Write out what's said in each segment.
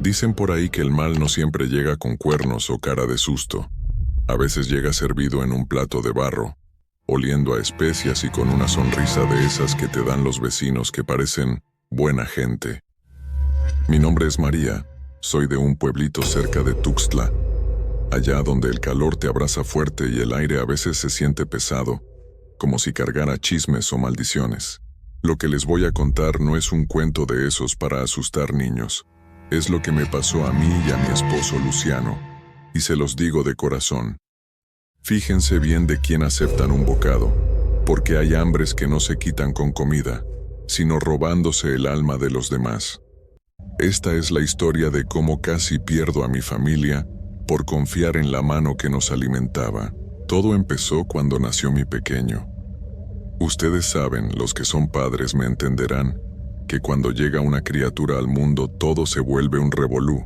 Dicen por ahí que el mal no siempre llega con cuernos o cara de susto. A veces llega servido en un plato de barro, oliendo a especias y con una sonrisa de esas que te dan los vecinos que parecen buena gente. Mi nombre es María, soy de un pueblito cerca de Tuxtla, allá donde el calor te abraza fuerte y el aire a veces se siente pesado, como si cargara chismes o maldiciones. Lo que les voy a contar no es un cuento de esos para asustar niños. Es lo que me pasó a mí y a mi esposo Luciano, y se los digo de corazón. Fíjense bien de quién aceptan un bocado, porque hay hambres que no se quitan con comida, sino robándose el alma de los demás. Esta es la historia de cómo casi pierdo a mi familia por confiar en la mano que nos alimentaba. Todo empezó cuando nació mi pequeño. Ustedes saben, los que son padres me entenderán, que cuando llega una criatura al mundo todo se vuelve un revolú.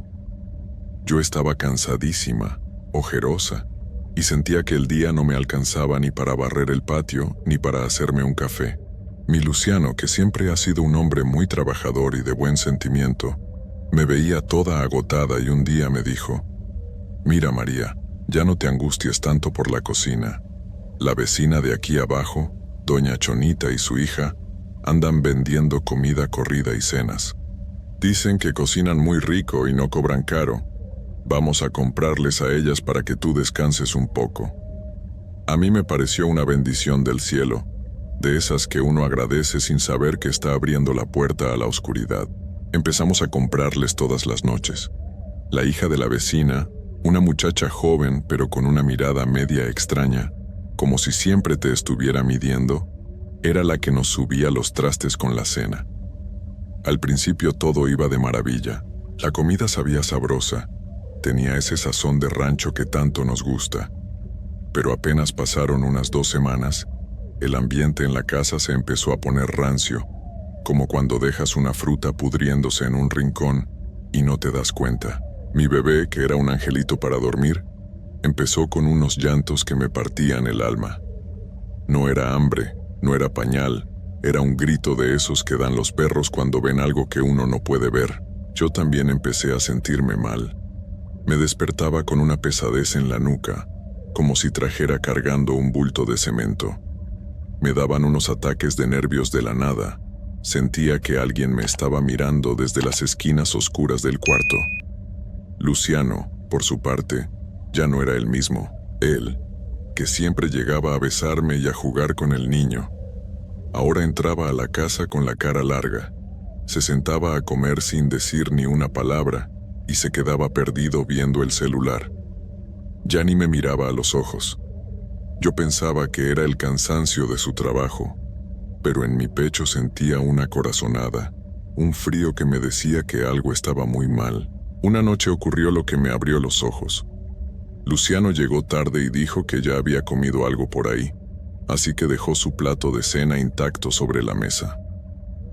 Yo estaba cansadísima, ojerosa, y sentía que el día no me alcanzaba ni para barrer el patio ni para hacerme un café. Mi Luciano, que siempre ha sido un hombre muy trabajador y de buen sentimiento, me veía toda agotada y un día me dijo: «Mira, María, ya no te angusties tanto por la cocina. La vecina de aquí abajo, doña Chonita y su hija, andan vendiendo comida corrida y cenas. Dicen que cocinan muy rico y no cobran caro. Vamos a comprarles a ellas para que tú descanses un poco». A mí me pareció una bendición del cielo, de esas que uno agradece sin saber que está abriendo la puerta a la oscuridad. Empezamos a comprarles todas las noches. La hija de la vecina, una muchacha joven pero con una mirada media extraña, como si siempre te estuviera midiendo, era la que nos subía los trastes con la cena. Al principio todo iba de maravilla. La comida sabía sabrosa, tenía ese sazón de rancho que tanto nos gusta. Pero apenas pasaron unas 2 semanas, el ambiente en la casa se empezó a poner rancio, como cuando dejas una fruta pudriéndose en un rincón y no te das cuenta. Mi bebé, que era un angelito para dormir, empezó con unos llantos que me partían el alma. No era hambre, no era pañal, era un grito de esos que dan los perros cuando ven algo que uno no puede ver. Yo también empecé a sentirme mal. Me despertaba con una pesadez en la nuca, como si trajera cargando un bulto de cemento. Me daban unos ataques de nervios de la nada. Sentía que alguien me estaba mirando desde las esquinas oscuras del cuarto. Luciano, por su parte, ya no era el mismo. Él, que siempre llegaba a besarme y a jugar con el niño, ahora entraba a la casa con la cara larga. Se sentaba a comer sin decir ni una palabra y se quedaba perdido viendo el celular. Ya ni me miraba a los ojos. Yo pensaba que era el cansancio de su trabajo, pero en mi pecho sentía una corazonada, un frío que me decía que algo estaba muy mal. Una noche ocurrió lo que me abrió los ojos. Luciano llegó tarde y dijo que ya había comido algo por ahí, así que dejó su plato de cena intacto sobre la mesa.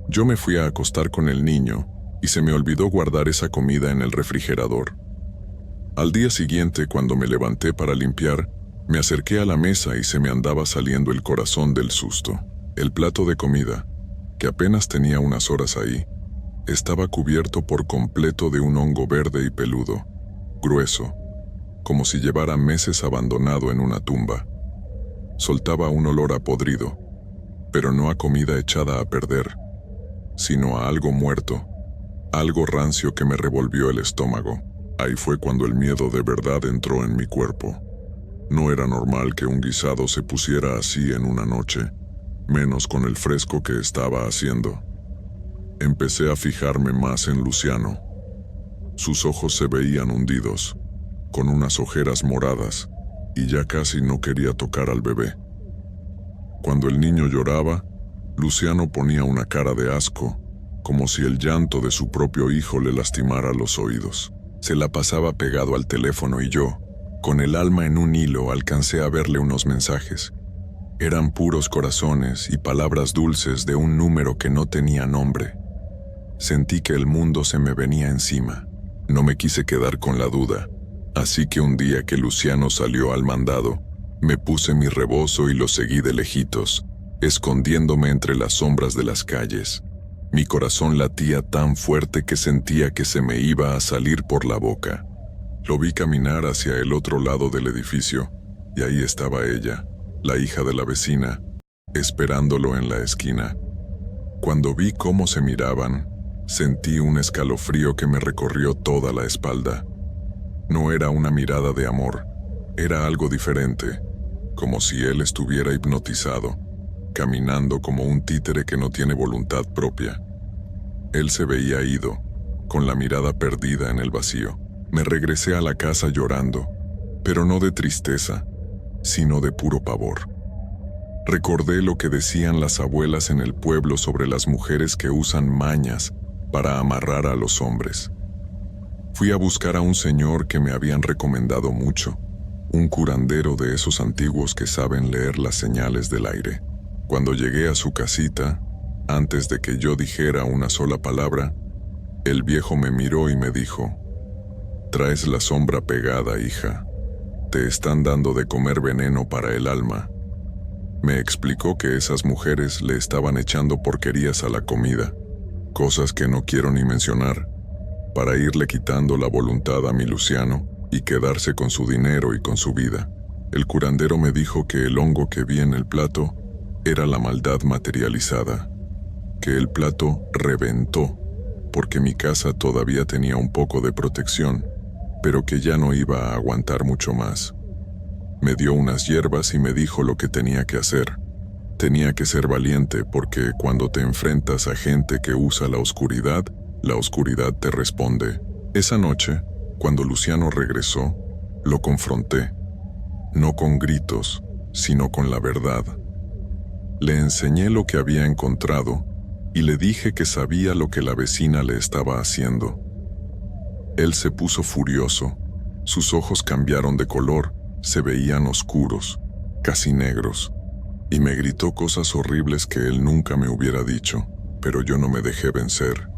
Yo me fui a acostar con el niño y se me olvidó guardar esa comida en el refrigerador. Al día siguiente, cuando me levanté para limpiar, me acerqué a la mesa y se me andaba saliendo el corazón del susto. El plato de comida, que apenas tenía unas horas ahí, estaba cubierto por completo de un hongo verde y peludo, grueso, como si llevara meses abandonado en una tumba. Soltaba un olor a podrido, pero no a comida echada a perder, sino a algo muerto, algo rancio que me revolvió el estómago. Ahí fue cuando el miedo de verdad entró en mi cuerpo. No era normal que un guisado se pusiera así en una noche, menos con el fresco que estaba haciendo. Empecé a fijarme más en Luciano. Sus ojos se veían hundidos, con unas ojeras moradas, y ya casi no quería tocar al bebé. Cuando el niño lloraba, Luciano ponía una cara de asco, como si el llanto de su propio hijo le lastimara los oídos. Se la pasaba pegado al teléfono y yo, con el alma en un hilo, alcancé a verle unos mensajes. Eran puros corazones y palabras dulces de un número que no tenía nombre. Sentí que el mundo se me venía encima. No me quise quedar con la duda, así que un día que Luciano salió al mandado, me puse mi rebozo y lo seguí de lejitos, escondiéndome entre las sombras de las calles. Mi corazón latía tan fuerte que sentía que se me iba a salir por la boca. Lo vi caminar hacia el otro lado del edificio, y ahí estaba ella, la hija de la vecina, esperándolo en la esquina. Cuando vi cómo se miraban, sentí un escalofrío que me recorrió toda la espalda. No era una mirada de amor, era algo diferente, como si él estuviera hipnotizado, caminando como un títere que no tiene voluntad propia. Él se veía ido, con la mirada perdida en el vacío. Me regresé a la casa llorando, pero no de tristeza, sino de puro pavor. Recordé lo que decían las abuelas en el pueblo sobre las mujeres que usan mañas para amarrar a los hombres. Fui a buscar a un señor que me habían recomendado mucho, un curandero de esos antiguos que saben leer las señales del aire. Cuando llegué a su casita, antes de que yo dijera una sola palabra, el viejo me miró y me dijo: «Traes la sombra pegada, hija. Te están dando de comer veneno para el alma». Me explicó que esas mujeres le estaban echando porquerías a la comida, cosas que no quiero ni mencionar, para irle quitando la voluntad a mi Luciano y quedarse con su dinero y con su vida. El curandero me dijo que el hongo que vi en el plato era la maldad materializada, que el plato reventó porque mi casa todavía tenía un poco de protección, pero que ya no iba a aguantar mucho más. Me dio unas hierbas y me dijo lo que tenía que hacer. Tenía que ser valiente porque cuando te enfrentas a gente que usa la oscuridad te responde. Esa noche, cuando Luciano regresó, lo confronté, no con gritos, sino con la verdad. Le enseñé lo que había encontrado y le dije que sabía lo que la vecina le estaba haciendo. Él se puso furioso, sus ojos cambiaron de color, se veían oscuros, casi negros, y me gritó cosas horribles que él nunca me hubiera dicho, pero yo no me dejé vencer.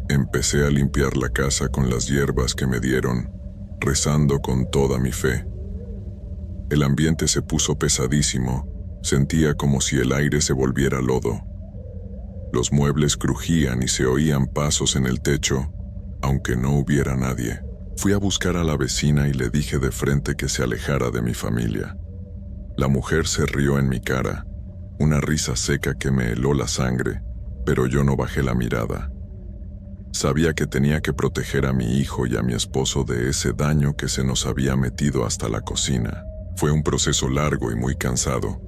Empecé a limpiar la casa con las hierbas que me dieron, rezando con toda mi fe. El ambiente se puso pesadísimo, sentía como si el aire se volviera lodo. Los muebles crujían y se oían pasos en el techo, aunque no hubiera nadie. Fui a buscar a la vecina y le dije de frente que se alejara de mi familia. La mujer se rió en mi cara, una risa seca que me heló la sangre, pero yo no bajé la mirada. Sabía que tenía que proteger a mi hijo y a mi esposo de ese daño que se nos había metido hasta la cocina. Fue un proceso largo y muy cansado.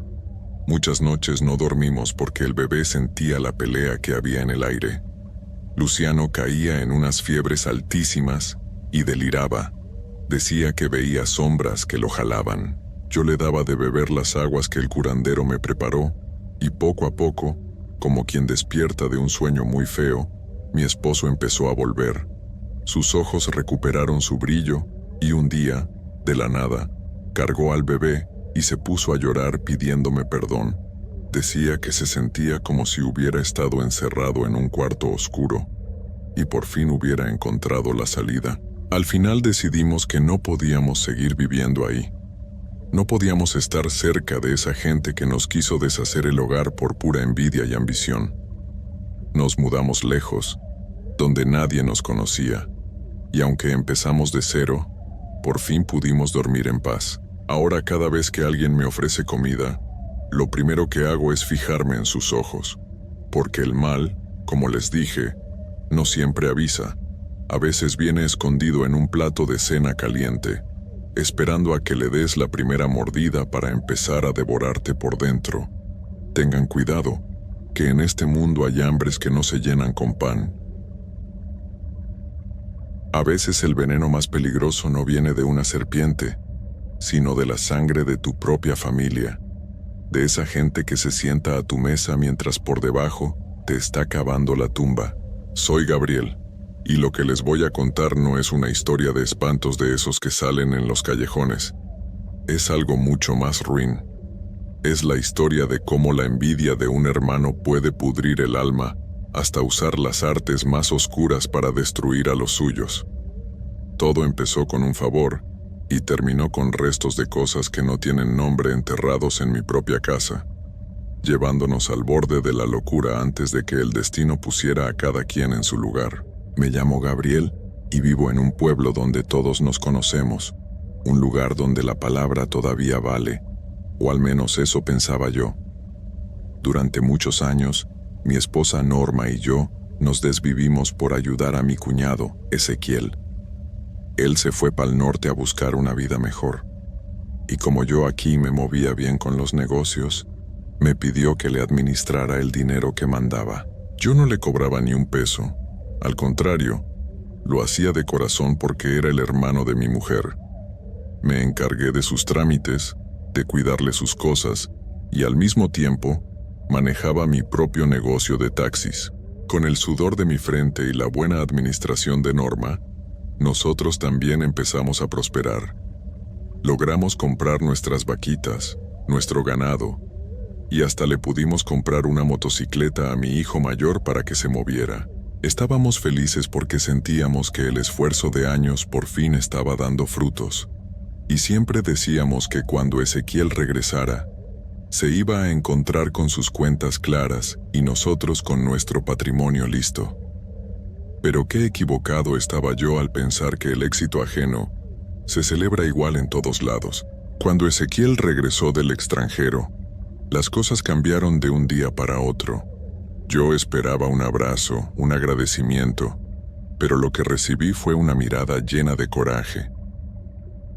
Muchas noches no dormimos porque el bebé sentía la pelea que había en el aire. Luciano caía en unas fiebres altísimas y deliraba. Decía que veía sombras que lo jalaban. Yo le daba de beber las aguas que el curandero me preparó, y poco a poco, como quien despierta de un sueño muy feo, mi esposo empezó a volver. Sus ojos recuperaron su brillo, y un día, de la nada, cargó al bebé y se puso a llorar pidiéndome perdón. Decía que se sentía como si hubiera estado encerrado en un cuarto oscuro, y por fin hubiera encontrado la salida. Al final decidimos que no podíamos seguir viviendo ahí. No podíamos estar cerca de esa gente que nos quiso deshacer el hogar por pura envidia y ambición. Nos mudamos lejos, donde nadie nos conocía, y aunque empezamos de cero, por fin pudimos dormir en paz. Ahora cada vez que alguien me ofrece comida, lo primero que hago es fijarme en sus ojos, porque el mal, como les dije, no siempre avisa. A veces viene escondido en un plato de cena caliente, esperando a que le des la primera mordida para empezar a devorarte por dentro. Tengan cuidado, que en este mundo hay hambres que no se llenan con pan. A veces el veneno más peligroso no viene de una serpiente, sino de la sangre de tu propia familia, de esa gente que se sienta a tu mesa mientras por debajo te está cavando la tumba. Soy Gabriel, y lo que les voy a contar no es una historia de espantos de esos que salen en los callejones. Es algo mucho más ruin. Es la historia de cómo la envidia de un hermano puede pudrir el alma hasta usar las artes más oscuras para destruir a los suyos. Todo empezó con un favor y terminó con restos de cosas que no tienen nombre enterrados en mi propia casa. llevándonos al borde de la locura antes de que el destino pusiera a cada quien en su lugar. Me llamo Gabriel y vivo en un pueblo donde todos nos conocemos, un lugar donde la palabra todavía vale, o al menos eso pensaba yo. Durante muchos años, mi esposa Norma y yo nos desvivimos por ayudar a mi cuñado, Ezequiel. Él se fue para el norte a buscar una vida mejor. Y como yo aquí me movía bien con los negocios, me pidió que le administrara el dinero que mandaba. Yo no le cobraba ni un peso. Al contrario, lo hacía de corazón porque era el hermano de mi mujer. Me encargué de sus trámites, de cuidarle sus cosas, y al mismo tiempo, manejaba mi propio negocio de taxis. Con el sudor de mi frente y la buena administración de Norma, nosotros también empezamos a prosperar. Logramos comprar nuestras vaquitas, nuestro ganado, y hasta le pudimos comprar una motocicleta a mi hijo mayor para que se moviera. Estábamos felices porque sentíamos que el esfuerzo de años por fin estaba dando frutos. Y siempre decíamos que cuando Ezequiel regresara, se iba a encontrar con sus cuentas claras y nosotros con nuestro patrimonio listo. Pero qué equivocado estaba yo al pensar que el éxito ajeno se celebra igual en todos lados. Cuando Ezequiel regresó del extranjero, las cosas cambiaron de un día para otro. Yo esperaba un abrazo, un agradecimiento, pero lo que recibí fue una mirada llena de coraje.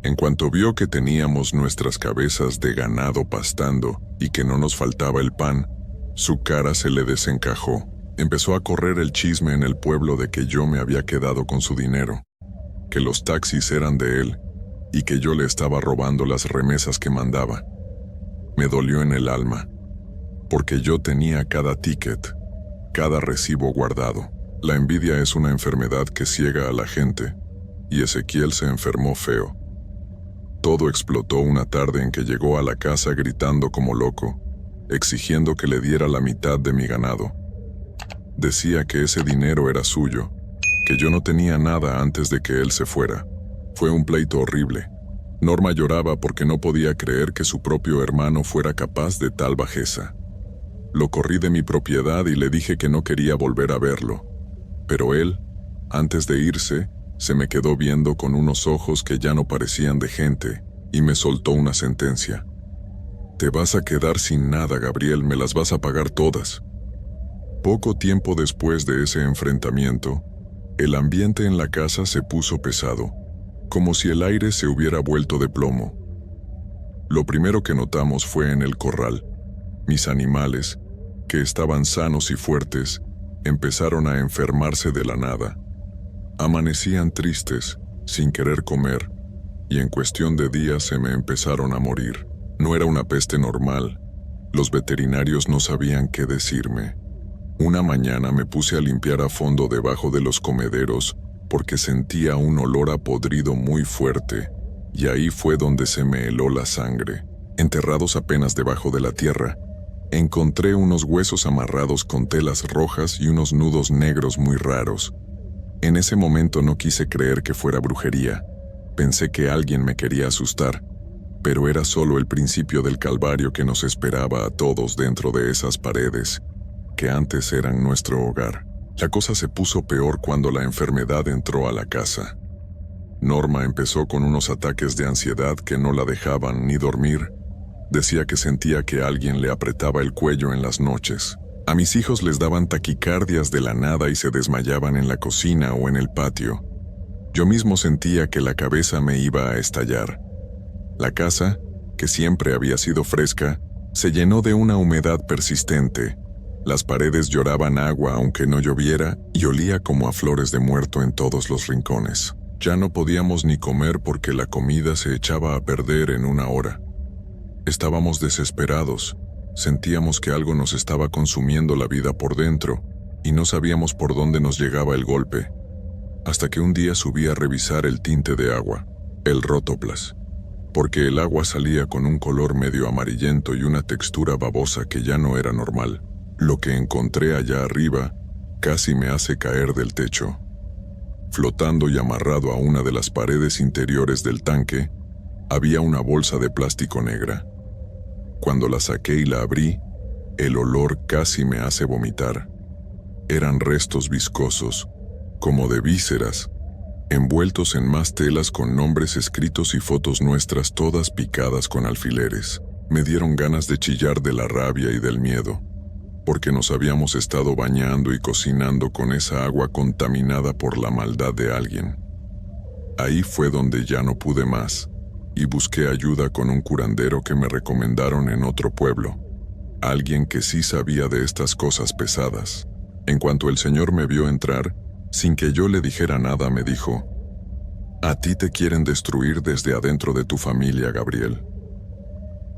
En cuanto vio que teníamos nuestras cabezas de ganado pastando y que no nos faltaba el pan, su cara se le desencajó. Empezó a correr el chisme en el pueblo de que yo me había quedado con su dinero, que los taxis eran de él y que yo le estaba robando las remesas que mandaba. Me dolió en el alma, porque yo tenía cada ticket, cada recibo guardado. La envidia es una enfermedad que ciega a la gente, y Ezequiel se enfermó feo. Todo explotó una tarde en que llegó a la casa gritando como loco, exigiendo que le diera la mitad de mi ganado. Decía que ese dinero era suyo, que yo no tenía nada antes de que él se fuera. Fue un pleito horrible. Norma lloraba porque no podía creer que su propio hermano fuera capaz de tal bajeza. Lo corrí de mi propiedad y le dije que no quería volver a verlo. Pero él, antes de irse, se me quedó viendo con unos ojos que ya no parecían de gente y me soltó una sentencia. Te vas a quedar sin nada, Gabriel, me las vas a pagar todas. Poco tiempo después de ese enfrentamiento, el ambiente en la casa se puso pesado, como si el aire se hubiera vuelto de plomo. Lo primero que notamos fue en el corral. Mis animales, que estaban sanos y fuertes, empezaron a enfermarse de la nada. Amanecían tristes, sin querer comer, y en cuestión de días se me empezaron a morir. No era una peste normal. Los veterinarios no sabían qué decirme. Una mañana me puse a limpiar a fondo debajo de los comederos porque sentía un olor a podrido muy fuerte, y ahí fue donde se me heló la sangre. Enterrados apenas debajo de la tierra, encontré unos huesos amarrados con telas rojas y unos nudos negros muy raros. En ese momento no quise creer que fuera brujería. Pensé que alguien me quería asustar, pero era solo el principio del calvario que nos esperaba a todos dentro de esas paredes, que antes eran nuestro hogar. La cosa se puso peor cuando la enfermedad entró a la casa. Norma empezó con unos ataques de ansiedad que no la dejaban ni dormir. Decía que sentía que alguien le apretaba el cuello en las noches. A mis hijos les daban taquicardias de la nada y se desmayaban en la cocina o en el patio. Yo mismo sentía que la cabeza me iba a estallar. La casa, que siempre había sido fresca, se llenó de una humedad persistente. Las paredes lloraban agua aunque no lloviera y olía como a flores de muerto en todos los rincones. Ya no podíamos ni comer porque la comida se echaba a perder en una hora. Estábamos desesperados, sentíamos que algo nos estaba consumiendo la vida por dentro y no sabíamos por dónde nos llegaba el golpe. Hasta que un día subí a revisar el tinte de agua, el rótoplas, porque el agua salía con un color medio amarillento y una textura babosa que ya no era normal. Lo que encontré allá arriba casi me hace caer del techo. Flotando y amarrado a una de las paredes interiores del tanque, había una bolsa de plástico negra. Cuando la saqué y la abrí, El olor casi me hace vomitar. Eran restos viscosos, como de vísceras, envueltos en más telas con nombres escritos y fotos nuestras todas picadas con alfileres. Me dieron ganas de chillar de la rabia y del miedo, porque nos habíamos estado bañando y cocinando con esa agua contaminada por la maldad de alguien. Ahí fue donde ya no pude más, y busqué ayuda con un curandero que me recomendaron en otro pueblo, alguien que sí sabía de estas cosas pesadas. En cuanto el señor me vio entrar, sin que yo le dijera nada, me dijo: «A ti te quieren destruir desde adentro de tu familia, Gabriel».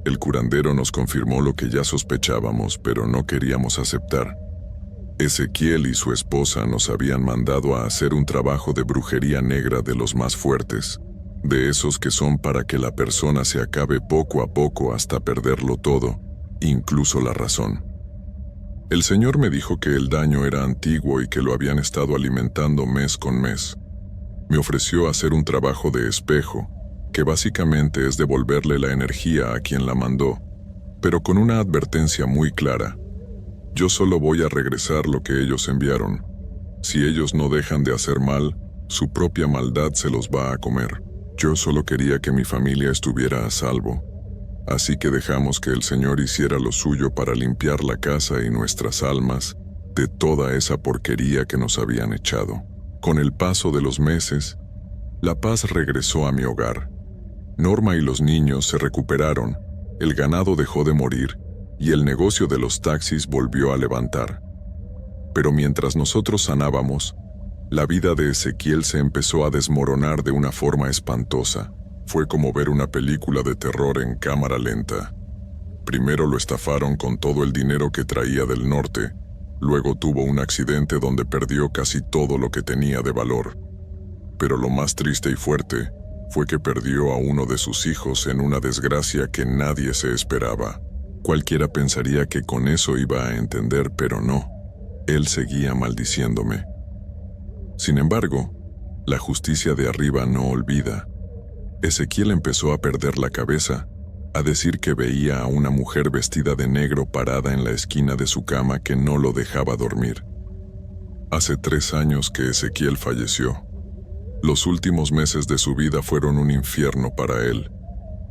El curandero nos confirmó lo que ya sospechábamos, pero no queríamos aceptar. Ezequiel y su esposa nos habían mandado a hacer un trabajo de brujería negra de los más fuertes, de esos que son para que la persona se acabe poco a poco hasta perderlo todo, incluso la razón. El señor me dijo que el daño era antiguo y que lo habían estado alimentando mes con mes. Me ofreció hacer un trabajo de espejo, que básicamente es devolverle la energía a quien la mandó, pero con una advertencia muy clara: yo solo voy a regresar lo que ellos enviaron. Si ellos no dejan de hacer mal, su propia maldad se los va a comer. Yo solo quería que mi familia estuviera a salvo. Así que dejamos que el Señor hiciera lo suyo para limpiar la casa y nuestras almas de toda esa porquería que nos habían echado. Con el paso de los meses, la paz regresó a mi hogar. Norma y los niños se recuperaron, el ganado dejó de morir y el negocio de los taxis volvió a levantar. Pero mientras nosotros sanábamos, la vida de Ezequiel se empezó a desmoronar de una forma espantosa. Fue como ver una película de terror en cámara lenta. Primero lo estafaron con todo el dinero que traía del norte, luego tuvo un accidente donde perdió casi todo lo que tenía de valor. Pero lo más triste y fuerte fue que perdió a uno de sus hijos en una desgracia que nadie se esperaba. Cualquiera pensaría que con eso iba a entender, pero no. Él seguía maldiciéndome. Sin embargo, la justicia de arriba no olvida. Ezequiel empezó a perder la cabeza, a decir que veía a una mujer vestida de negro parada en la esquina de su cama que no lo dejaba dormir. Hace 3 años que Ezequiel falleció. Los últimos meses de su vida fueron un infierno para él.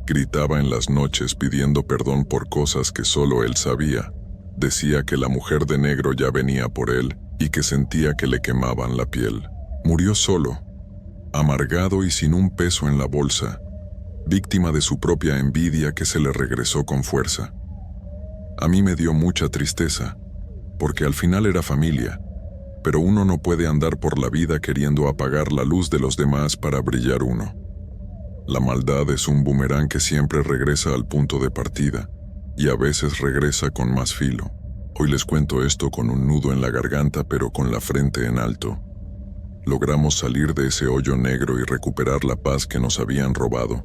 Gritaba en las noches pidiendo perdón por cosas que solo él sabía. Decía que la mujer de negro ya venía por él y que sentía que le quemaban la piel. Murió solo, amargado y sin un peso en la bolsa, víctima de su propia envidia que se le regresó con fuerza. A mí me dio mucha tristeza, porque al final era familia, pero uno no puede andar por la vida queriendo apagar la luz de los demás para brillar uno. La maldad es un boomerang que siempre regresa al punto de partida, y a veces regresa con más filo. Hoy les cuento esto con un nudo en la garganta, pero con la frente en alto. Logramos salir de ese hoyo negro y recuperar la paz que nos habían robado.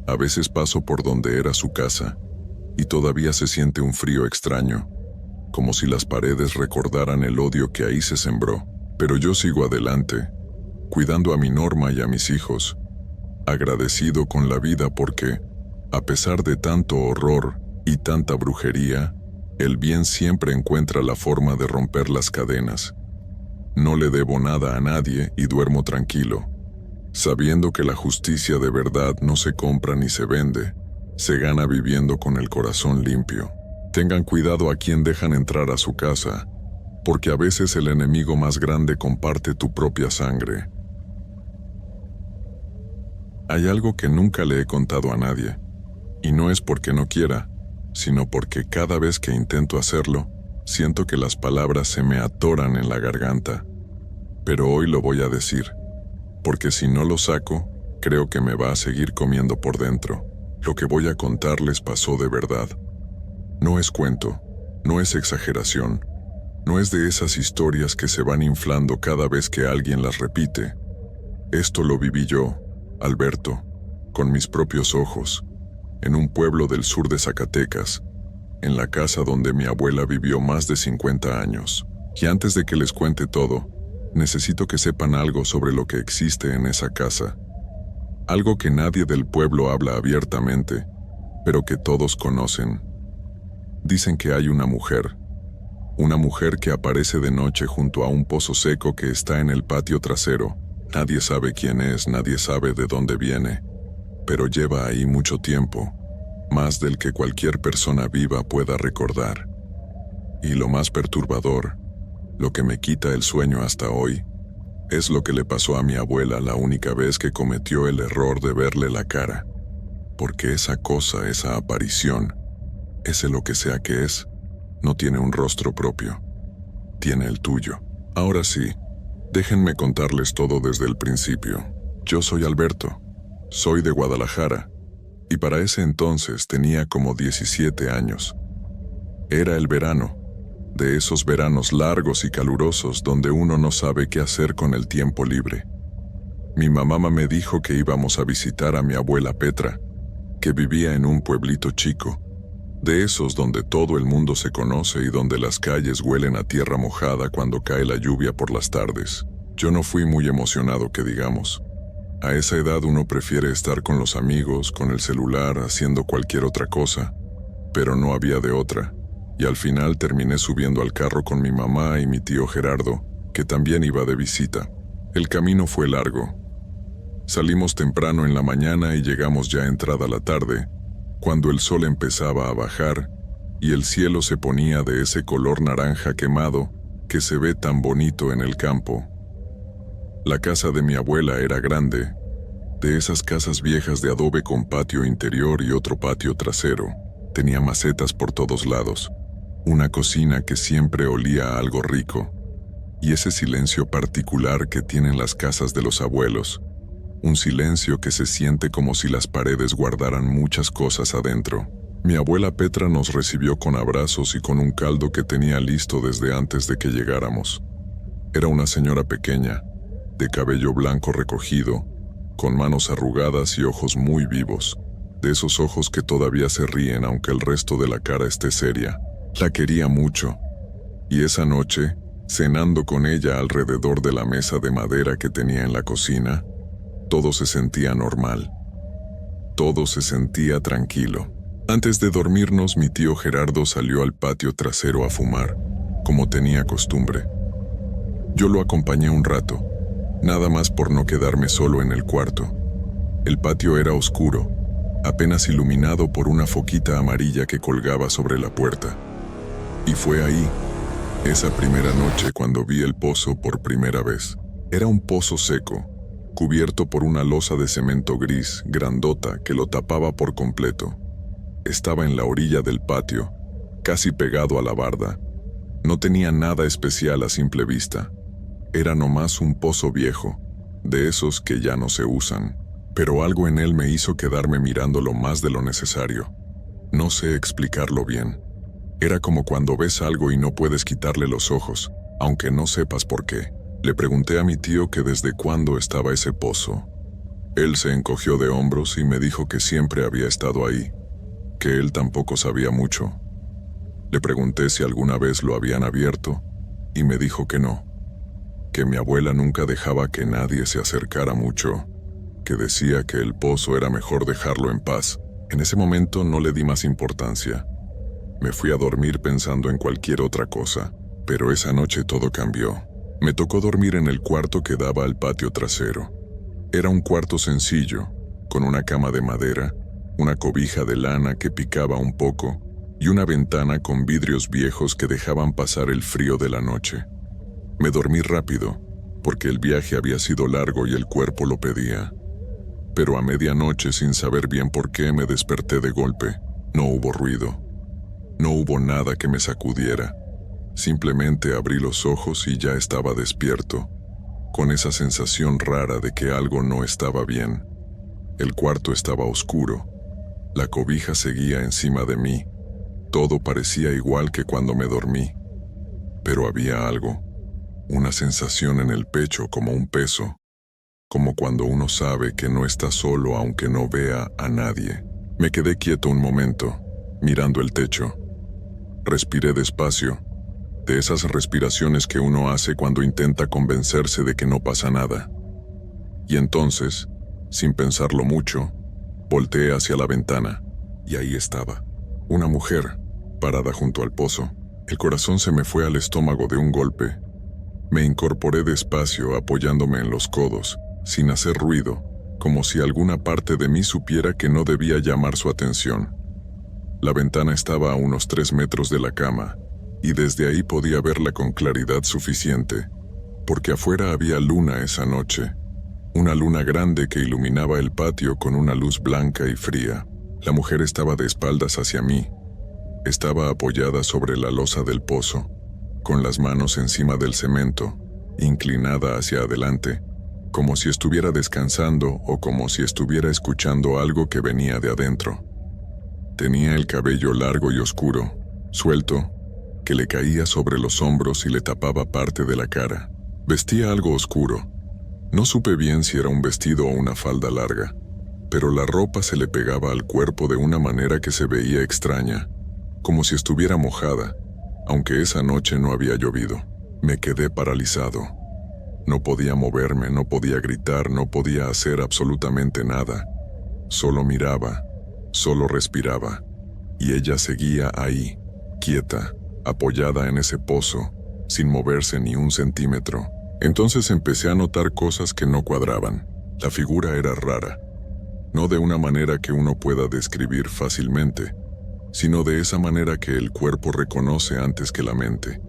A veces paso por donde era su casa, y todavía se siente un frío extraño, como si las paredes recordaran el odio que ahí se sembró. Pero yo sigo adelante, cuidando a mi Norma y a mis hijos, agradecido con la vida porque, a pesar de tanto horror y tanta brujería, el bien siempre encuentra la forma de romper las cadenas. No le debo nada a nadie y duermo tranquilo, sabiendo que la justicia de verdad no se compra ni se vende, se gana viviendo con el corazón limpio. Tengan cuidado a quien dejan entrar a su casa, porque a veces el enemigo más grande comparte tu propia sangre. Hay algo que nunca le he contado a nadie, y no es porque no quiera, sino porque cada vez que intento hacerlo, siento que las palabras se me atoran en la garganta. Pero hoy lo voy a decir, porque si no lo saco, creo que me va a seguir comiendo por dentro. Lo que voy a contarles pasó de verdad. No es cuento, no es exageración, no es de esas historias que se van inflando cada vez que alguien las repite. Esto lo viví yo, Alberto, con mis propios ojos, en un pueblo del sur de Zacatecas, en la casa donde mi abuela vivió más de 50 años. Y antes de que les cuente todo, necesito que sepan algo sobre lo que existe en esa casa. Algo que nadie del pueblo habla abiertamente, pero que todos conocen. Dicen que hay una mujer que aparece de noche junto a un pozo seco que está en el patio trasero. Nadie sabe quién es, nadie sabe de dónde viene, pero lleva ahí mucho tiempo, más del que cualquier persona viva pueda recordar. Y lo más perturbador, lo que me quita el sueño hasta hoy, es lo que le pasó a mi abuela la única vez que cometió el error de verle la cara. Porque esa cosa, esa aparición, ese lo que sea que es, no tiene un rostro propio. Tiene el tuyo. Ahora sí, déjenme contarles todo desde el principio. Yo soy Alberto. Soy de Guadalajara. Y para ese entonces tenía como 17 años. Era el verano. De esos veranos largos y calurosos donde uno no sabe qué hacer con el tiempo libre. Mi mamá me dijo que íbamos a visitar a mi abuela Petra, que vivía en un pueblito chico, de esos donde todo el mundo se conoce y donde las calles huelen a tierra mojada cuando cae la lluvia por las tardes. Yo no fui muy emocionado, que digamos. A esa edad uno prefiere estar con los amigos, con el celular, haciendo cualquier otra cosa, pero no había de otra. Y al final terminé subiendo al carro con mi mamá y mi tío Gerardo, que también iba de visita. El camino fue largo. Salimos temprano en la mañana y llegamos ya entrada la tarde, cuando el sol empezaba a bajar y el cielo se ponía de ese color naranja quemado que se ve tan bonito en el campo. La casa de mi abuela era grande, de esas casas viejas de adobe con patio interior y otro patio trasero. Tenía macetas por todos lados, una cocina que siempre olía a algo rico, y ese silencio particular que tienen las casas de los abuelos, un silencio que se siente como si las paredes guardaran muchas cosas adentro. Mi abuela Petra nos recibió con abrazos y con un caldo que tenía listo desde antes de que llegáramos. Era una señora pequeña, de cabello blanco recogido, con manos arrugadas y ojos muy vivos, de esos ojos que todavía se ríen aunque el resto de la cara esté seria. La quería mucho, y esa noche, cenando con ella alrededor de la mesa de madera que tenía en la cocina, todo se sentía normal. Todo se sentía tranquilo. Antes de dormirnos, mi tío Gerardo salió al patio trasero a fumar, como tenía costumbre. Yo lo acompañé un rato, nada más por no quedarme solo en el cuarto. El patio era oscuro, apenas iluminado por una foquita amarilla que colgaba sobre la puerta. Y fue ahí, esa primera noche, cuando vi el pozo por primera vez. Era un pozo seco, cubierto por una losa de cemento gris, grandota, que lo tapaba por completo. Estaba en la orilla del patio, casi pegado a la barda. No tenía nada especial a simple vista. Era nomás un pozo viejo, de esos que ya no se usan. Pero algo en él me hizo quedarme mirándolo más de lo necesario. No sé explicarlo bien. Era como cuando ves algo y no puedes quitarle los ojos, aunque no sepas por qué. Le pregunté a mi tío que desde cuándo estaba ese pozo. Él se encogió de hombros y me dijo que siempre había estado ahí, que él tampoco sabía mucho. Le pregunté si alguna vez lo habían abierto, y me dijo que no, que mi abuela nunca dejaba que nadie se acercara mucho, que decía que el pozo era mejor dejarlo en paz. En ese momento no le di más importancia. Me fui a dormir pensando en cualquier otra cosa, pero esa noche todo cambió. Me tocó dormir en el cuarto que daba al patio trasero. Era un cuarto sencillo, con una cama de madera, una cobija de lana que picaba un poco y una ventana con vidrios viejos que dejaban pasar el frío de la noche. Me dormí rápido, porque el viaje había sido largo y el cuerpo lo pedía. Pero a medianoche, sin saber bien por qué, me desperté de golpe. No hubo ruido. No hubo nada que me sacudiera. Simplemente abrí los ojos y ya estaba despierto, con esa sensación rara de que algo no estaba bien. El cuarto estaba oscuro. La cobija seguía encima de mí. Todo parecía igual que cuando me dormí. Pero había algo, una sensación en el pecho como un peso, como cuando uno sabe que no está solo aunque no vea a nadie. Me quedé quieto un momento, mirando el techo. Respiré despacio, de esas respiraciones que uno hace cuando intenta convencerse de que no pasa nada. Y entonces, sin pensarlo mucho, volteé hacia la ventana, y ahí estaba, una mujer, parada junto al pozo. El corazón se me fue al estómago de un golpe. Me incorporé despacio, apoyándome en los codos, sin hacer ruido, como si alguna parte de mí supiera que no debía llamar su atención. La ventana estaba a unos 3 metros de la cama, y desde ahí podía verla con claridad suficiente, porque afuera había luna esa noche, una luna grande que iluminaba el patio con una luz blanca y fría. La mujer estaba de espaldas hacia mí. Estaba apoyada sobre la losa del pozo, con las manos encima del cemento, inclinada hacia adelante, como si estuviera descansando o como si estuviera escuchando algo que venía de adentro. Tenía el cabello largo y oscuro, suelto, que le caía sobre los hombros y le tapaba parte de la cara. Vestía algo oscuro. No supe bien si era un vestido o una falda larga, pero la ropa se le pegaba al cuerpo de una manera que se veía extraña, como si estuviera mojada, aunque esa noche no había llovido. Me quedé paralizado. No podía moverme, no podía gritar, no podía hacer absolutamente nada. Solo miraba, solo respiraba, y ella seguía ahí, quieta, apoyada en ese pozo, sin moverse ni un centímetro. Entonces empecé a notar cosas que no cuadraban. La figura era rara, no de una manera que uno pueda describir fácilmente, sino de esa manera que el cuerpo reconoce antes que la mente.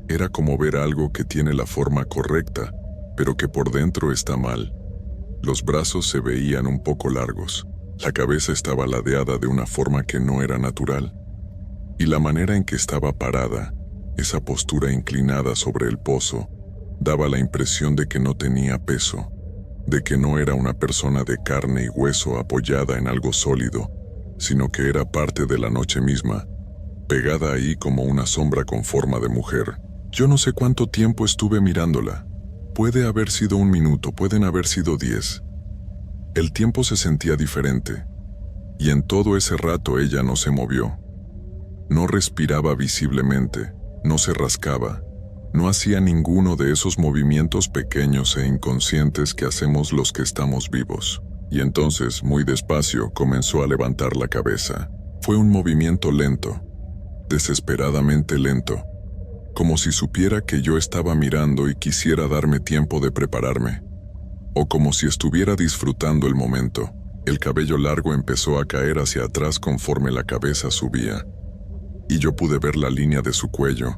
Era como ver algo que tiene la forma correcta, pero que por dentro está mal. Los brazos se veían un poco largos, la cabeza estaba ladeada de una forma que no era natural, y la manera en que estaba parada, esa postura inclinada sobre el pozo, daba la impresión de que no tenía peso, de que no era una persona de carne y hueso apoyada en algo sólido, sino que era parte de la noche misma, pegada ahí como una sombra con forma de mujer. Yo no sé cuánto tiempo estuve mirándola. Puede haber sido 1 minuto, pueden haber sido 10. El tiempo se sentía diferente, y en todo ese rato ella no se movió. No respiraba visiblemente, no se rascaba, no hacía ninguno de esos movimientos pequeños e inconscientes que hacemos los que estamos vivos. Y entonces, muy despacio, comenzó a levantar la cabeza. Fue un movimiento lento, desesperadamente lento, como si supiera que yo estaba mirando y quisiera darme tiempo de prepararme, o como si estuviera disfrutando el momento. El cabello largo empezó a caer hacia atrás conforme la cabeza subía, y yo pude ver la línea de su cuello,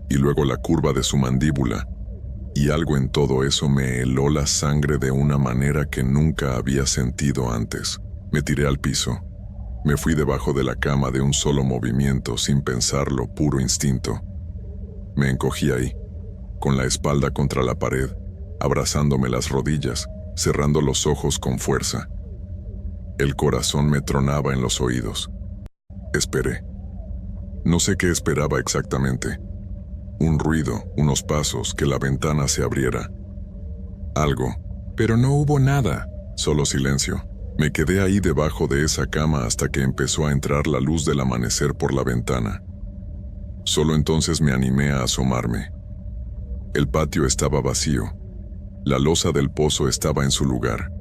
y luego la curva de su mandíbula, y algo en todo eso me heló la sangre de una manera que nunca había sentido antes. Me tiré al piso. Me fui debajo de la cama de un solo movimiento, sin pensarlo, puro instinto. Me encogí ahí, con la espalda contra la pared, abrazándome las rodillas, cerrando los ojos con fuerza. El corazón me tronaba en los oídos. Esperé. No sé qué esperaba exactamente. Un ruido, unos pasos, que la ventana se abriera. Algo, pero no hubo nada, solo silencio. Me quedé ahí debajo de esa cama hasta que empezó a entrar la luz del amanecer por la ventana. Solo entonces me animé a asomarme. El patio estaba vacío. La losa del pozo estaba en su lugar,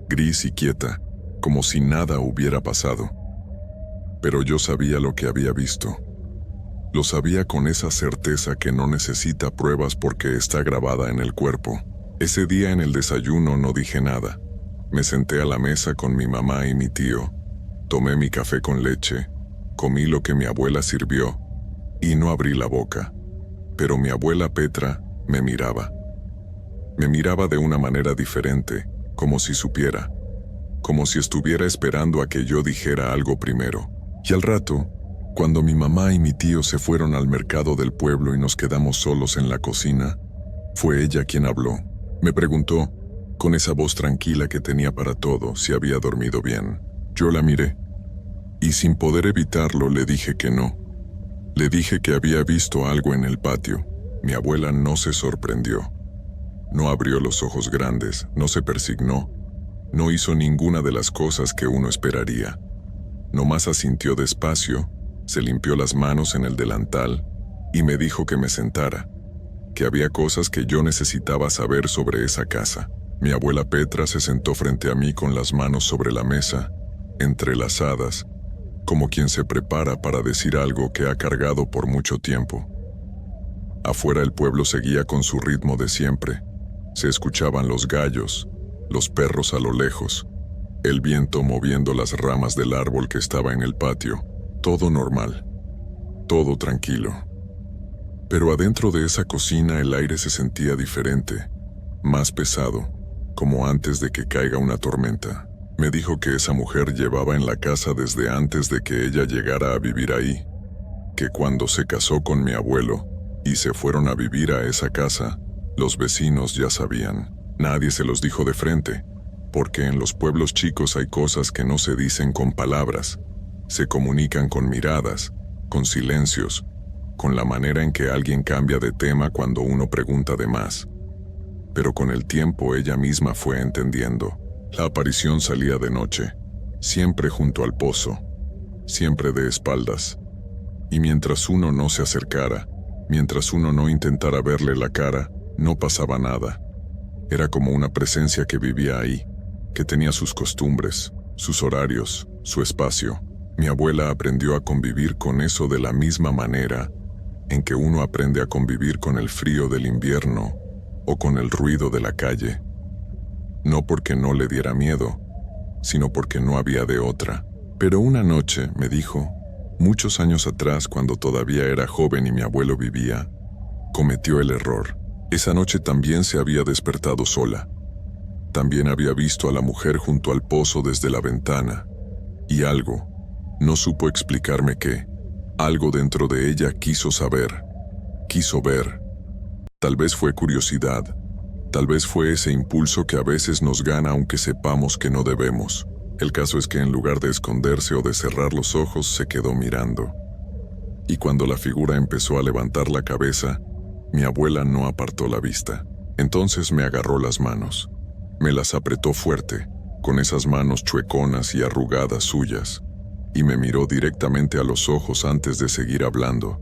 gris y quieta, como si nada hubiera pasado. Pero yo sabía lo que había visto. Lo sabía con esa certeza que no necesita pruebas porque está grabada en el cuerpo. Ese día en el desayuno no dije nada. Me senté a la mesa con mi mamá y mi tío. Tomé mi café con leche, comí lo que mi abuela sirvió, y no abrí la boca. Pero mi abuela Petra me miraba. Me miraba de una manera diferente, como si supiera, como si estuviera esperando a que yo dijera algo primero. Y al rato, cuando mi mamá y mi tío se fueron al mercado del pueblo y nos quedamos solos en la cocina, fue ella quien habló. Me preguntó, con esa voz tranquila que tenía para todo, si había dormido bien. Yo la miré, y sin poder evitarlo le dije que no. Le dije que había visto algo en el patio. Mi abuela no se sorprendió. No abrió los ojos grandes, no se persignó, no hizo ninguna de las cosas que uno esperaría. Nomás asintió despacio, se limpió las manos en el delantal y me dijo que me sentara, que había cosas que yo necesitaba saber sobre esa casa. Mi abuela Petra se sentó frente a mí con las manos sobre la mesa, entrelazadas, como quien se prepara para decir algo que ha cargado por mucho tiempo. Afuera el pueblo seguía con su ritmo de siempre. Se escuchaban los gallos, los perros a lo lejos, el viento moviendo las ramas del árbol que estaba en el patio. Todo normal, todo tranquilo. Pero adentro de esa cocina el aire se sentía diferente, más pesado, como antes de que caiga una tormenta. Me dijo que esa mujer llevaba en la casa desde antes de que ella llegara a vivir ahí, que cuando se casó con mi abuelo y se fueron a vivir a esa casa, los vecinos ya sabían. Nadie se los dijo de frente, porque en los pueblos chicos hay cosas que no se dicen con palabras, se comunican con miradas, con silencios, con la manera en que alguien cambia de tema cuando uno pregunta de más. Pero con el tiempo ella misma fue entendiendo. La aparición salía de noche, siempre junto al pozo, siempre de espaldas. Y mientras uno no se acercara, mientras uno no intentara verle la cara, no pasaba nada. Era como una presencia que vivía ahí, que tenía sus costumbres, sus horarios, su espacio. Mi abuela aprendió a convivir con eso de la misma manera en que uno aprende a convivir con el frío del invierno o con el ruido de la calle. No porque no le diera miedo, sino porque no había de otra. Pero una noche, me dijo, muchos años atrás, cuando todavía era joven y mi abuelo vivía, cometió el error. Esa noche también se había despertado sola. También había visto a la mujer junto al pozo desde la ventana. Y algo, no supo explicarme qué, algo dentro de ella quiso saber, quiso ver. Tal vez fue curiosidad. Tal vez fue ese impulso que a veces nos gana aunque sepamos que no debemos. El caso es que en lugar de esconderse o de cerrar los ojos, se quedó mirando. Y cuando la figura empezó a levantar la cabeza, mi abuela no apartó la vista. Entonces me agarró las manos. Me las apretó fuerte, con esas manos chueconas y arrugadas suyas, y me miró directamente a los ojos antes de seguir hablando.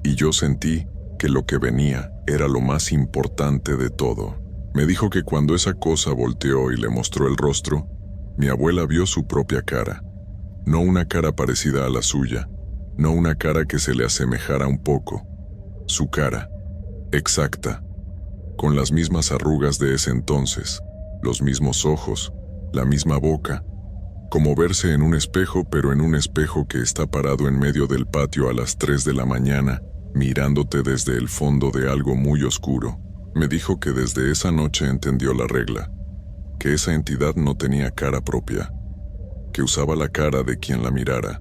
Y yo sentí que lo que venía era lo más importante de todo. Me dijo que cuando esa cosa volteó y le mostró el rostro, mi abuela vio su propia cara. No una cara parecida a la suya, no una cara que se le asemejara un poco. Su cara, exacta, con las mismas arrugas de ese entonces, los mismos ojos, la misma boca, como verse en un espejo, pero en un espejo que está parado en medio del patio a las 3 de la mañana, mirándote desde el fondo de algo muy oscuro. Me dijo que desde esa noche entendió la regla, que esa entidad no tenía cara propia, que usaba la cara de quien la mirara,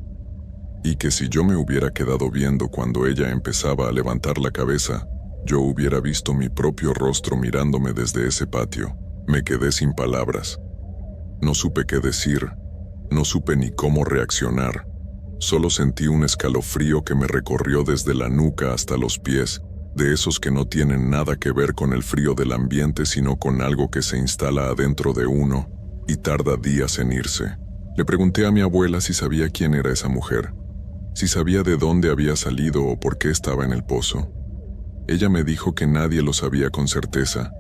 y que si yo me hubiera quedado viendo cuando ella empezaba a levantar la cabeza, yo hubiera visto mi propio rostro mirándome desde ese patio. Me quedé sin palabras. No supe qué decir, no supe ni cómo reaccionar. Solo sentí un escalofrío que me recorrió desde la nuca hasta los pies, de esos que no tienen nada que ver con el frío del ambiente, sino con algo que se instala adentro de uno y tarda días en irse. Le pregunté a mi abuela si sabía quién era esa mujer, si sabía de dónde había salido o por qué estaba en el pozo. Ella me dijo que nadie lo sabía con certeza,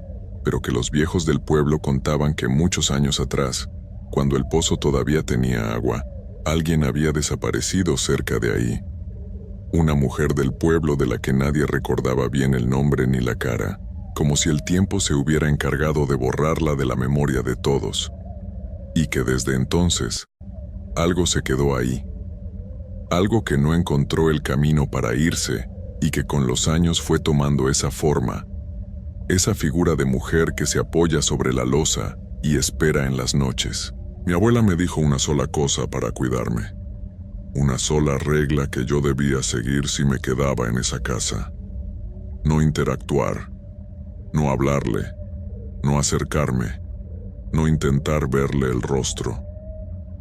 pero que los viejos del pueblo contaban que muchos años atrás, cuando el pozo todavía tenía agua, alguien había desaparecido cerca de ahí. Una mujer del pueblo de la que nadie recordaba bien el nombre ni la cara, como si el tiempo se hubiera encargado de borrarla de la memoria de todos. Y que desde entonces, algo se quedó ahí. Algo que no encontró el camino para irse y que con los años fue tomando esa forma, esa figura de mujer que se apoya sobre la losa y espera en las noches. Mi abuela me dijo una sola cosa para cuidarme. Una sola regla que yo debía seguir si me quedaba en esa casa. No interactuar, no hablarle, no acercarme, no intentar verle el rostro.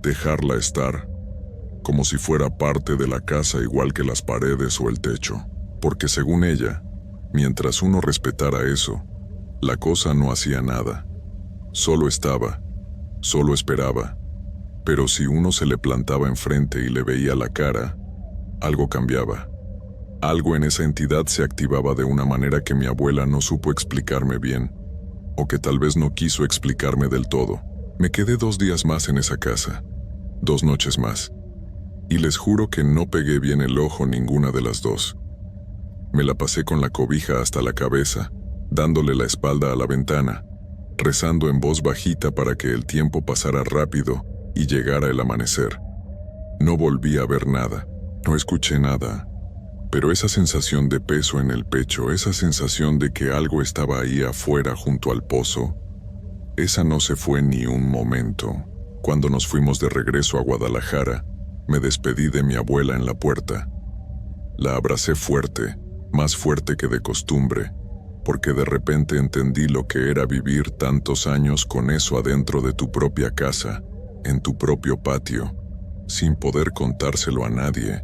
Dejarla estar, como si fuera parte de la casa igual que las paredes o el techo. Porque según ella, mientras uno respetara eso, la cosa no hacía nada. Solo estaba, solo esperaba. Pero si uno se le plantaba enfrente y le veía la cara, algo cambiaba. Algo en esa entidad se activaba de una manera que mi abuela no supo explicarme bien, o que tal vez no quiso explicarme del todo. Me quedé 2 días más en esa casa, 2 noches más. Y les juro que no pegué bien el ojo ninguna de las dos. Me la pasé con la cobija hasta la cabeza, dándole la espalda a la ventana, rezando en voz bajita para que el tiempo pasara rápido y llegara el amanecer. No volví a ver nada, no escuché nada, pero esa sensación de peso en el pecho, esa sensación de que algo estaba ahí afuera junto al pozo, esa no se fue ni un momento. Cuando nos fuimos de regreso a Guadalajara, me despedí de mi abuela en la puerta. La abracé fuerte, más fuerte que de costumbre, porque de repente entendí lo que era vivir tantos años con eso adentro de tu propia casa, en tu propio patio, sin poder contárselo a nadie,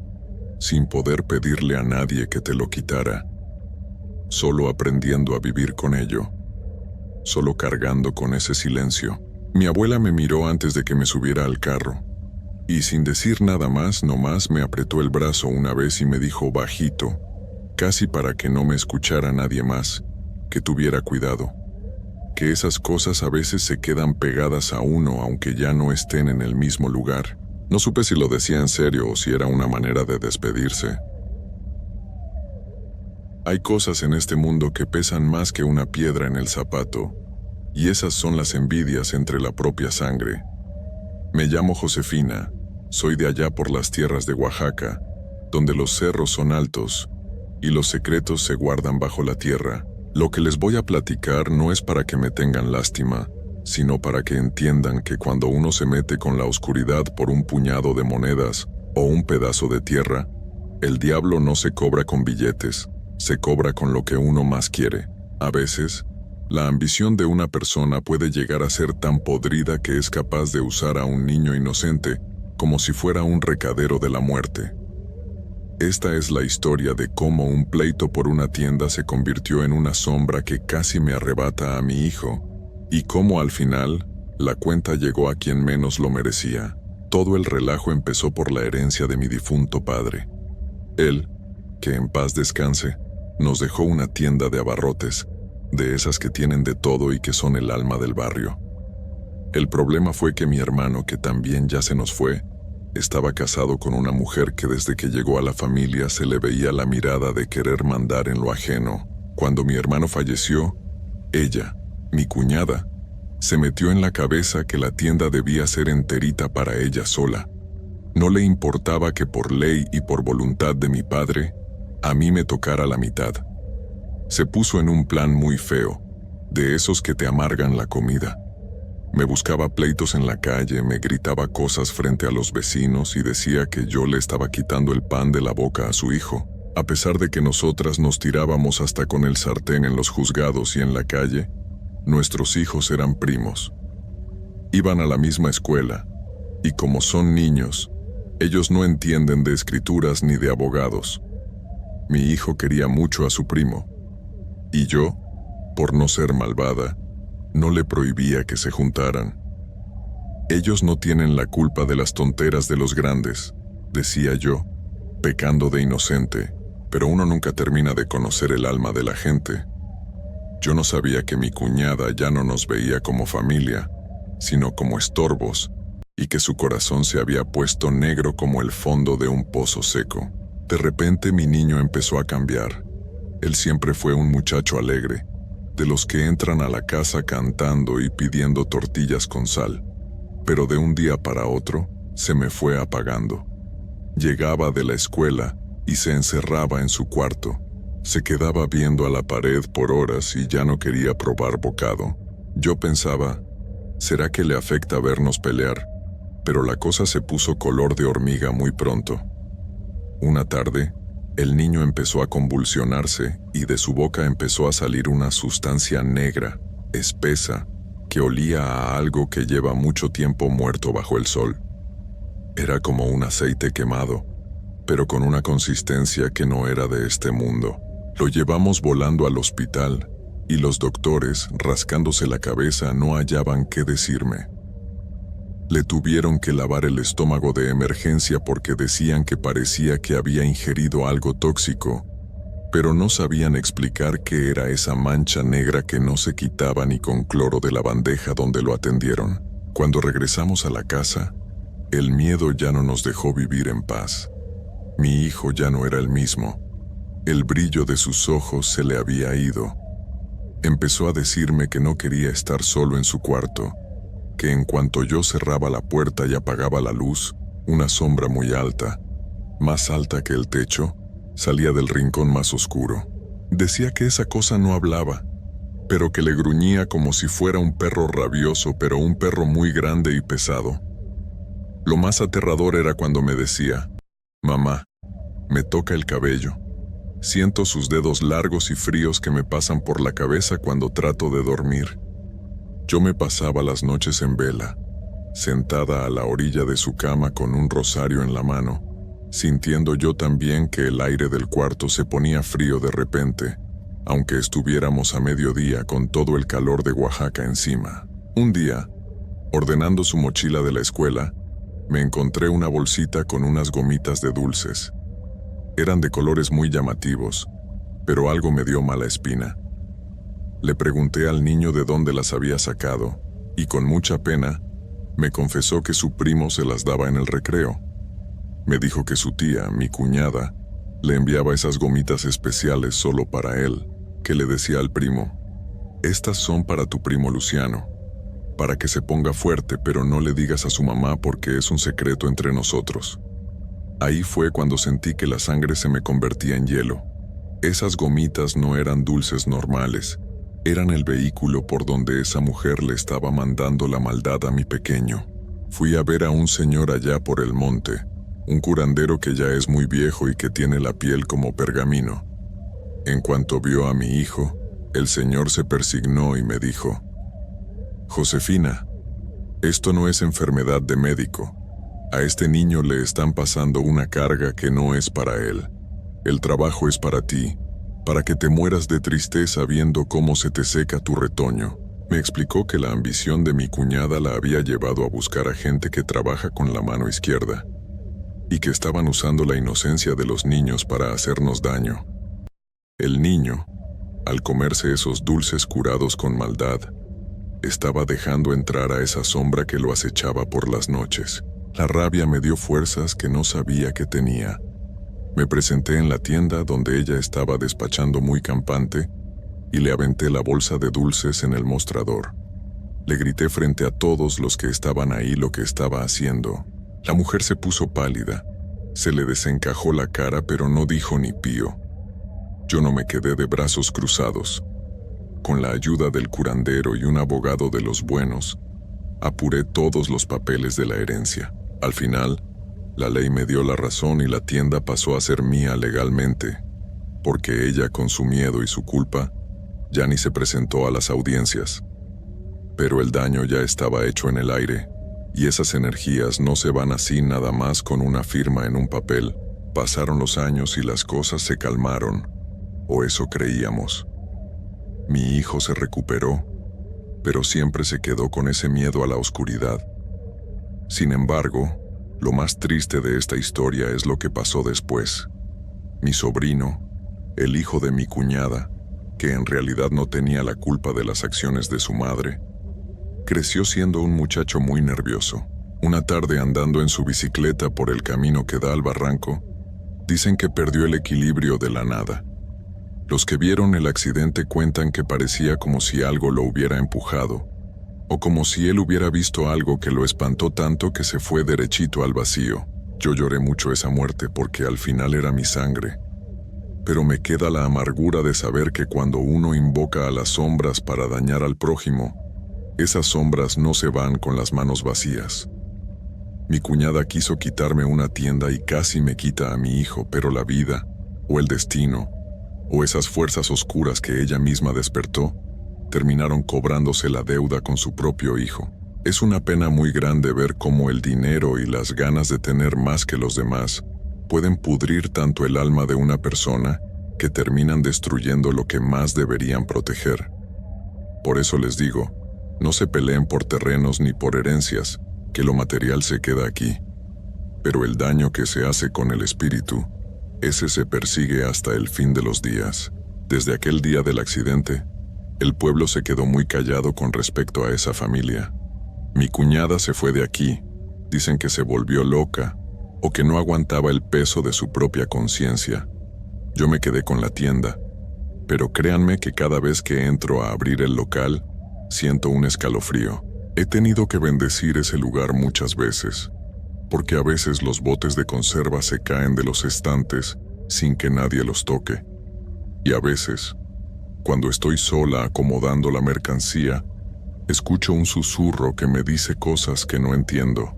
sin poder pedirle a nadie que te lo quitara, solo aprendiendo a vivir con ello, solo cargando con ese silencio. Mi abuela me miró antes de que me subiera al carro, y sin decir nada más, nomás me apretó el brazo una vez y me dijo bajito, casi para que no me escuchara nadie más, que tuviera cuidado, que esas cosas a veces se quedan pegadas a uno aunque ya no estén en el mismo lugar. No supe si lo decía en serio o si era una manera de despedirse. Hay cosas en este mundo que pesan más que una piedra en el zapato, y esas son las envidias entre la propia sangre. Me llamo Josefina, soy de allá por las tierras de Oaxaca, donde los cerros son altos y los secretos se guardan bajo la tierra. Lo que les voy a platicar no es para que me tengan lástima, sino para que entiendan que cuando uno se mete con la oscuridad por un puñado de monedas o un pedazo de tierra, el diablo no se cobra con billetes, se cobra con lo que uno más quiere. A veces, la ambición de una persona puede llegar a ser tan podrida que es capaz de usar a un niño inocente como si fuera un recadero de la muerte. Esta es la historia de cómo un pleito por una tienda se convirtió en una sombra que casi me arrebata a mi hijo, y cómo al final, la cuenta llegó a quien menos lo merecía. Todo el relajo empezó por la herencia de mi difunto padre. Él, que en paz descanse, nos dejó una tienda de abarrotes, de esas que tienen de todo y que son el alma del barrio. El problema fue que mi hermano, que también ya se nos fue, estaba casado con una mujer que desde que llegó a la familia se le veía la mirada de querer mandar en lo ajeno. Cuando mi hermano falleció, ella, mi cuñada, se metió en la cabeza que la tienda debía ser enterita para ella sola. No le importaba que por ley y por voluntad de mi padre, a mí me tocara la mitad. Se puso en un plan muy feo, de esos que te amargan la comida. Me buscaba pleitos en la calle, me gritaba cosas frente a los vecinos y decía que yo le estaba quitando el pan de la boca a su hijo, a pesar de que nosotras nos tirábamos hasta con el sartén en los juzgados y en la calle. Nuestros hijos eran primos. Iban a la misma escuela, y como son niños, ellos no entienden de escrituras ni de abogados. Mi hijo quería mucho a su primo, y yo, por no ser malvada, no le prohibía que se juntaran. Ellos no tienen la culpa de las tonteras de los grandes, decía yo, pecando de inocente, pero uno nunca termina de conocer el alma de la gente. Yo no sabía que mi cuñada ya no nos veía como familia, sino como estorbos, y que su corazón se había puesto negro como el fondo de un pozo seco. De repente mi niño empezó a cambiar. Él siempre fue un muchacho alegre, de los que entran a la casa cantando y pidiendo tortillas con sal, pero de un día para otro se me fue apagando. Llegaba de la escuela y se encerraba en su cuarto. Se quedaba viendo a la pared por horas y ya no quería probar bocado. Yo pensaba, ¿será que le afecta vernos pelear? Pero la cosa se puso color de hormiga muy pronto. Una tarde, el niño empezó a convulsionarse y de su boca empezó a salir una sustancia negra, espesa, que olía a algo que lleva mucho tiempo muerto bajo el sol. Era como un aceite quemado, pero con una consistencia que no era de este mundo. Lo llevamos volando al hospital y los doctores, rascándose la cabeza, no hallaban qué decirme. Le tuvieron que lavar el estómago de emergencia porque decían que parecía que había ingerido algo tóxico, pero no sabían explicar qué era esa mancha negra que no se quitaba ni con cloro de la bandeja donde lo atendieron. Cuando regresamos a la casa, El miedo ya no nos dejó vivir en paz. Mi hijo ya no era el mismo. El brillo de sus ojos se le había ido. Empezó a decirme que no quería estar solo en su cuarto, que en cuanto yo cerraba la puerta y apagaba la luz, una sombra muy alta, más alta que el techo, salía del rincón más oscuro. Decía que esa cosa no hablaba, pero que le gruñía como si fuera un perro rabioso, pero un perro muy grande y pesado. Lo más aterrador era cuando me decía: «Mamá, me toca el cabello. Siento sus dedos largos y fríos que me pasan por la cabeza cuando trato de dormir». Yo me pasaba las noches en vela, sentada a la orilla de su cama con un rosario en la mano, sintiendo yo también que el aire del cuarto se ponía frío de repente, aunque estuviéramos a mediodía con todo el calor de Oaxaca encima. Un día, ordenando su mochila de la escuela, me encontré una bolsita con unas gomitas de dulces. Eran de colores muy llamativos, pero algo me dio mala espina. Le pregunté al niño de dónde las había sacado, y con mucha pena, me confesó que su primo se las daba en el recreo. Me dijo que su tía, mi cuñada, le enviaba esas gomitas especiales solo para él, que le decía al primo: «Estas son para tu primo Luciano, para que se ponga fuerte, pero no le digas a su mamá porque es un secreto entre nosotros». Ahí fue cuando sentí que la sangre se me convertía en hielo. Esas gomitas no eran dulces normales, eran el vehículo por donde esa mujer le estaba mandando la maldad a mi pequeño. Fui a ver a un señor allá por el monte, un curandero que ya es muy viejo y que tiene la piel como pergamino. En cuanto vio a mi hijo, el señor se persignó y me dijo: «Josefina, esto no es enfermedad de médico. A este niño le están pasando una carga que no es para él. El trabajo es para ti, para que te mueras de tristeza viendo cómo se te seca tu retoño». Me explicó que la ambición de mi cuñada la había llevado a buscar a gente que trabaja con la mano izquierda, y que estaban usando la inocencia de los niños para hacernos daño. El niño, al comerse esos dulces curados con maldad, estaba dejando entrar a esa sombra que lo acechaba por las noches. La rabia me dio fuerzas que no sabía que tenía. Me presenté en la tienda donde ella estaba despachando muy campante y le aventé la bolsa de dulces en el mostrador. Le grité frente a todos los que estaban ahí lo que estaba haciendo. La mujer se puso pálida, se le desencajó la cara pero no dijo ni pío. Yo no me quedé de brazos cruzados. Con la ayuda del curandero y un abogado de los buenos, apuré todos los papeles de la herencia. Al final, la ley me dio la razón y la tienda pasó a ser mía legalmente, porque ella, con su miedo y su culpa, ya ni se presentó a las audiencias. Pero el daño ya estaba hecho en el aire, y esas energías no se van así nada más con una firma en un papel. Pasaron los años y las cosas se calmaron, o eso creíamos. Mi hijo se recuperó, pero siempre se quedó con ese miedo a la oscuridad. Sin embargo, lo más triste de esta historia es lo que pasó después. Mi sobrino, el hijo de mi cuñada, que en realidad no tenía la culpa de las acciones de su madre, creció siendo un muchacho muy nervioso. Una tarde, andando en su bicicleta por el camino que da al barranco, dicen que perdió el equilibrio de la nada. Los que vieron el accidente cuentan que parecía como si algo lo hubiera empujado, o como si él hubiera visto algo que lo espantó tanto que se fue derechito al vacío. Yo lloré mucho esa muerte porque al final era mi sangre. Pero me queda la amargura de saber que cuando uno invoca a las sombras para dañar al prójimo, esas sombras no se van con las manos vacías. Mi cuñada quiso quitarme una tienda y casi me quita a mi hijo, pero la vida, o el destino, o esas fuerzas oscuras que ella misma despertó, terminaron cobrándose la deuda con su propio hijo. Es una pena muy grande ver cómo el dinero y las ganas de tener más que los demás pueden pudrir tanto el alma de una persona que terminan destruyendo lo que más deberían proteger. Por eso les digo, no se peleen por terrenos ni por herencias, que lo material se queda aquí. Pero el daño que se hace con el espíritu, ese se persigue hasta el fin de los días. Desde aquel día del accidente, el pueblo se quedó muy callado con respecto a esa familia. Mi cuñada se fue de aquí, Dicen que se volvió loca o que no aguantaba el peso de su propia conciencia. Yo me quedé con la tienda, pero créanme que cada vez que entro a abrir el local, siento un escalofrío. He tenido que bendecir ese lugar muchas veces, porque a veces los botes de conserva se caen de los estantes sin que nadie los toque. Y a veces, cuando estoy sola acomodando la mercancía, escucho un susurro que me dice cosas que no entiendo.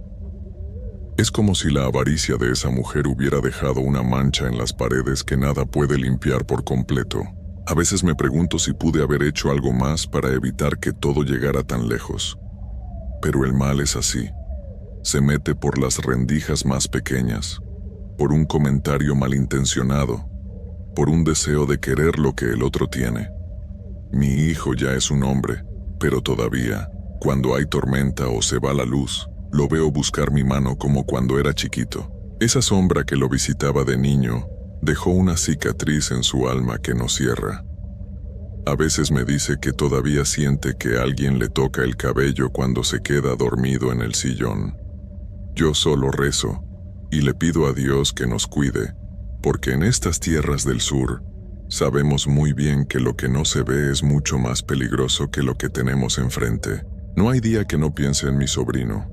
Es como si la avaricia de esa mujer hubiera dejado una mancha en las paredes que nada puede limpiar por completo. A veces me pregunto si pude haber hecho algo más para evitar que todo llegara tan lejos. Pero el mal es así. Se mete por las rendijas más pequeñas, por un comentario malintencionado, por un deseo de querer lo que el otro tiene. Mi hijo ya es un hombre, pero todavía, cuando hay tormenta o se va la luz, lo veo buscar mi mano como cuando era chiquito. Esa sombra que lo visitaba de niño dejó una cicatriz en su alma que no cierra. A veces me dice que todavía siente que alguien le toca el cabello cuando se queda dormido en el sillón. Yo solo rezo y le pido a Dios que nos cuide, porque en estas tierras del sur sabemos muy bien que lo que no se ve es mucho más peligroso que lo que tenemos enfrente. No hay día que no piense en mi sobrino.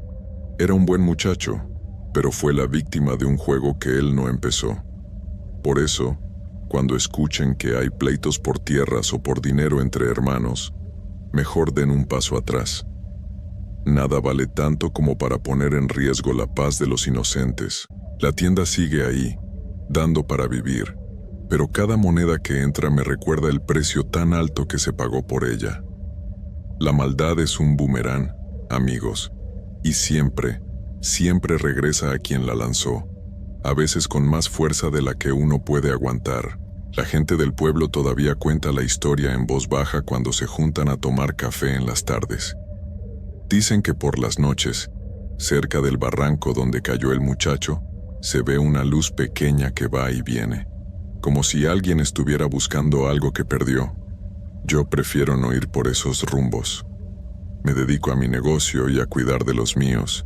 Era un buen muchacho, pero fue la víctima de un juego que él no empezó. Por eso, cuando escuchen que hay pleitos por tierras o por dinero entre hermanos, mejor den un paso atrás. Nada vale tanto como para poner en riesgo la paz de los inocentes. La tienda sigue ahí, dando para vivir, pero cada moneda que entra me recuerda el precio tan alto que se pagó por ella. La maldad es un boomerang, amigos, y siempre regresa a quien la lanzó, a veces con más fuerza de la que uno puede aguantar. La gente del pueblo todavía cuenta la historia en voz baja cuando se juntan a tomar café en las tardes. Dicen que por las noches, cerca del barranco donde cayó el muchacho, se ve una luz pequeña que va y viene, como si alguien estuviera buscando algo que perdió. Yo prefiero no ir por esos rumbos. Me dedico a mi negocio y a cuidar de los míos,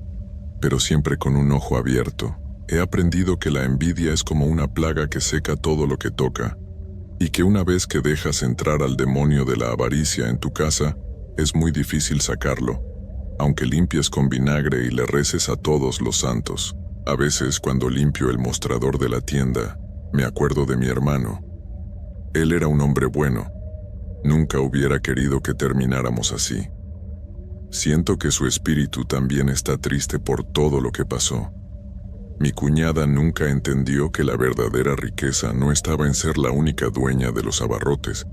pero siempre con un ojo abierto. He aprendido que la envidia es como una plaga que seca todo lo que toca, y que una vez que dejas entrar al demonio de la avaricia en tu casa, es muy difícil sacarlo, aunque limpies con vinagre y le reces a todos los santos. A veces, cuando limpio el mostrador de la tienda, me acuerdo de mi hermano. Él era un hombre bueno. Nunca hubiera querido que termináramos así. Siento que su espíritu también está triste por todo lo que pasó. Mi cuñada nunca entendió que la verdadera riqueza no estaba en ser la única dueña de los abarrotes,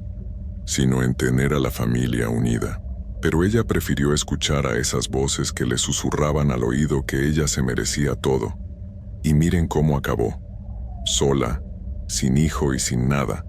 sino en tener a la familia unida. Pero ella prefirió escuchar a esas voces que le susurraban al oído que ella se merecía todo. Y miren cómo acabó. Sola, sin hijo y sin nada.